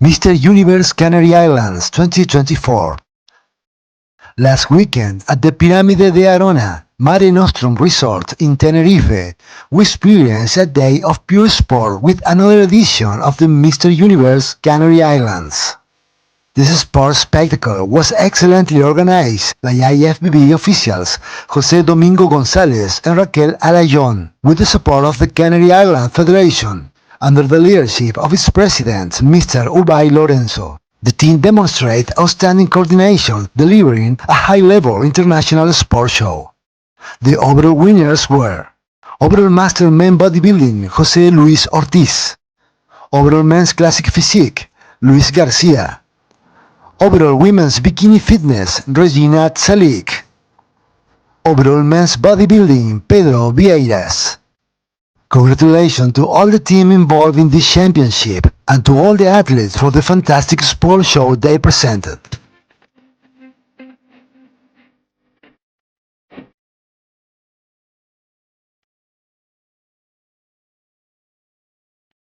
Mr. Universe Canary Islands 2024. Last weekend at the Piramide de Arona, Mare Nostrum Resort in Tenerife, we experienced a day of pure sport with another edition of the Mr. Universe Canary Islands. This sports spectacle was excellently organized by IFBB officials José Domingo González and Raquel Alayón, with the support of the Canary Islands Federation, under the leadership of its president, Mr. Ubay Lorenzo. The team demonstrated outstanding coordination, delivering a high-level international sports show. The overall winners were overall Master Men Bodybuilding, José Luis Ortiz; overall Men's Classic Physique, Luis García; overall Women's Bikini Fitness, Regina Tselik; overall Men's Bodybuilding, Pedro, Vieiras. Congratulations to all the team involved in this championship and to all the athletes for the fantastic sport show they presented.